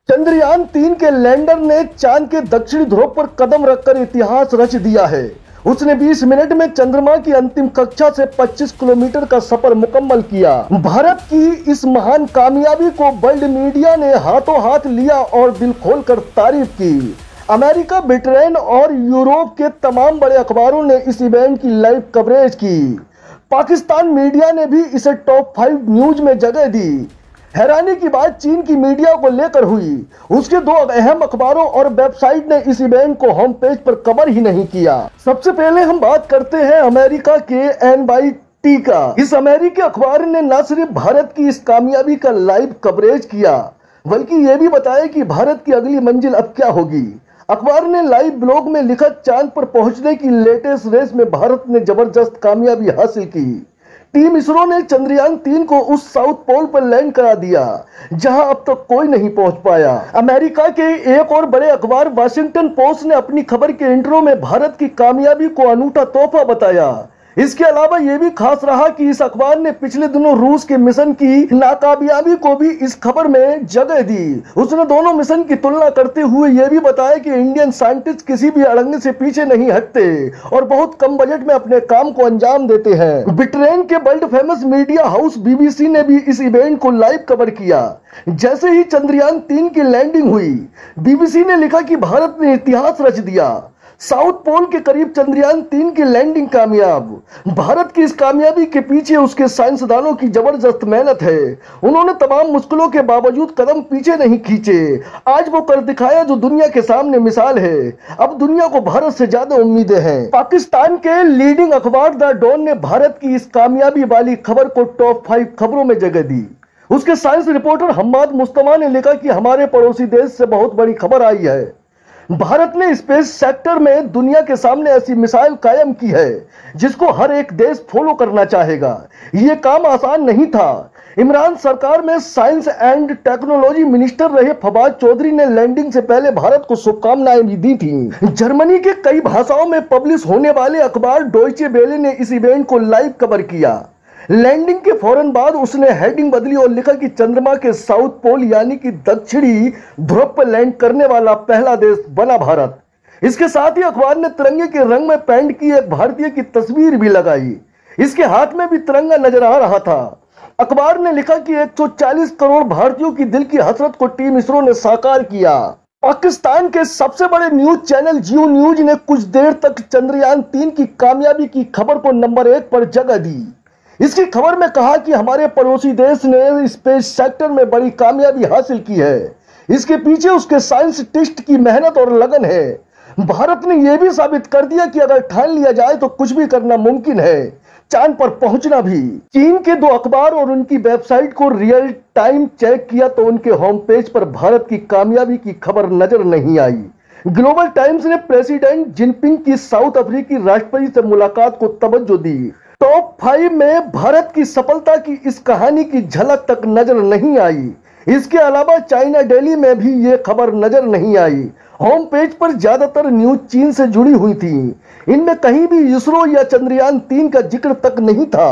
चंद्रयान-3 के लैंडर ने चांद के दक्षिणी ध्रुव पर कदम रखकर इतिहास रच दिया है। उसने 20 मिनट में चंद्रमा की अंतिम कक्षा से 25 किलोमीटर का सफर मुकम्मल किया। भारत की इस महान कामयाबी को वर्ल्ड मीडिया ने हाथों हाथ लिया और दिल खोलकर तारीफ की। अमेरिका, ब्रिटेन और यूरोप के तमाम बड़े अखबारों ने इस इवेंट की लाइव कवरेज की। पाकिस्तान मीडिया ने भी इसे टॉप 5 न्यूज में जगह दी। हैरानी की बात चीन की मीडिया को लेकर हुई। उसके 2 अहम अखबारों और वेबसाइट ने इस इवेंट को होम पेज पर कवर ही नहीं किया। सबसे पहले हम बात करते हैं अमेरिका के NYT का। इस अमेरिकी अखबार ने न सिर्फ भारत की इस कामयाबी का लाइव कवरेज किया, बल्कि यह भी बताया कि भारत की अगली मंजिल अब क्या होगी। अखबार ने लाइव ब्लॉग में लिखा, चांद पर पहुंचने की लेटेस्ट रेस में भारत ने जबरदस्त कामयाबी हासिल की। टीम इसरो ने चंद्रयान-3 को उस साउथ पोल पर लैंड करा दिया जहां अब तक कोई नहीं पहुंच पाया। अमेरिका के एक और बड़े अखबार वाशिंगटन पोस्ट ने अपनी खबर के इंट्रो में भारत की कामयाबी को अनूठा तोहफा बताया। इसके अलावा यह भी खास रहा कि इस अखबार ने पिछले दिनों रूस के मिशन की नाकामयाबी को भी इस खबर में जगह दी। उसने दोनों मिशन की तुलना करते हुए यह भी बताया कि इंडियन साइंटिस्ट किसी भी अड़ंगे से पीछे नहीं हटते और बहुत कम बजट में अपने काम को अंजाम देते हैं। ब्रिटेन के world famous media house BBC ने भी इस इवेंट को लाइव कवर किया। जैसे ही चंद्रयान-3 की लैंडिंग हुई, BBC ने लिखा कि भारत ने इतिहास रच दिया। साउथ पोल के करीब चंद्रयान-3 की लैंडिंग कामयाब। भारत की इस कामयाबी के पीछे उसके साइंसदानों की जबरदस्त मेहनत है। उन्होंने तमाम मुश्किलों के बावजूद कदम पीछे नहीं खींचे। आज वो कर दिखाया जो दुनिया के सामने मिसाल है। अब दुनिया को भारत से ज्यादा उम्मीदें हैं। पाकिस्तान के लीडिंग अखबार द डॉन ने भारत की इस कामयाबी वाली खबर को टॉप 5 खबरों में जगह दी। उसके साइंस रिपोर्टर हम्माद मुस्तफा ने लिखा कि हमारे पड़ोसी देश से बहुत बड़ी खबर आई है। भारत ने स्पेस सेक्टर में दुनिया के सामने ऐसी मिसाइल कायम की है जिसको हर एक देश फॉलो करना चाहेगा। यह काम आसान नहीं था। इमरान सरकार में साइंस एंड टेक्नोलॉजी मिनिस्टर रहे फवाद चौधरी ने लैंडिंग से पहले भारत को शुभकामनाएं भी दी थी। जर्मनी के कई भाषाओं में पब्लिश होने वाले अखबार डॉयचे वेले ने इस इवेंट को लाइव कवर किया। लैंडिंग के फौरन बाद उसने हेडिंग बदली और लिखा कि चंद्रमा के साउथ पोल यानी कि दक्षिणी ध्रुव पर लैंड करने वाला पहला देश बना भारत। इसके साथ ही अखबार ने तिरंगे के रंग में पेंट की एक भारतीय की तस्वीर भी लगाई। इसके हाथ में भी तिरंगा नजर आ रहा था। अखबार ने लिखा कि 140 करोड़ भारतीयों की दिल की हसरत को टीम इसरो ने साकार किया। पाकिस्तान के सबसे बड़े न्यूज चैनल जियो न्यूज ने कुछ देर तक चंद्रयान-3 की कामयाबी की खबर को नंबर 1 पर जगह दी। इसकी खबर में कहा कि हमारे पड़ोसी देश ने स्पेस सेक्टर में बड़ी कामयाबी हासिल की है। इसके पीछे उसके साइंटिस्ट की मेहनत और लगन है। भारत ने यह भी साबित कर दिया कि अगर ठान लिया जाए तो कुछ भी करना मुमकिन है, चांद पर पहुंचना भी। चीन के 2 अखबार और उनकी वेबसाइट को रियल टाइम चेक किया तो उनके होम पेज पर भारत की कामयाबी की खबर नजर नहीं आई। ग्लोबल टाइम्स ने प्रेसिडेंट जिनपिंग की साउथ अफ्रीकी राष्ट्रपति से मुलाकात को तवज्जो दी। टॉप 5 में भारत की सफलता की इस कहानी की झलक तक नजर नहीं आई। इसके अलावा चाइना डेली में भी ये खबर नजर नहीं आई। होम पेज पर ज्यादातर न्यूज चीन से जुड़ी हुई थी। इनमें कहीं भी इसरो या चंद्रयान-3 का जिक्र तक नहीं था।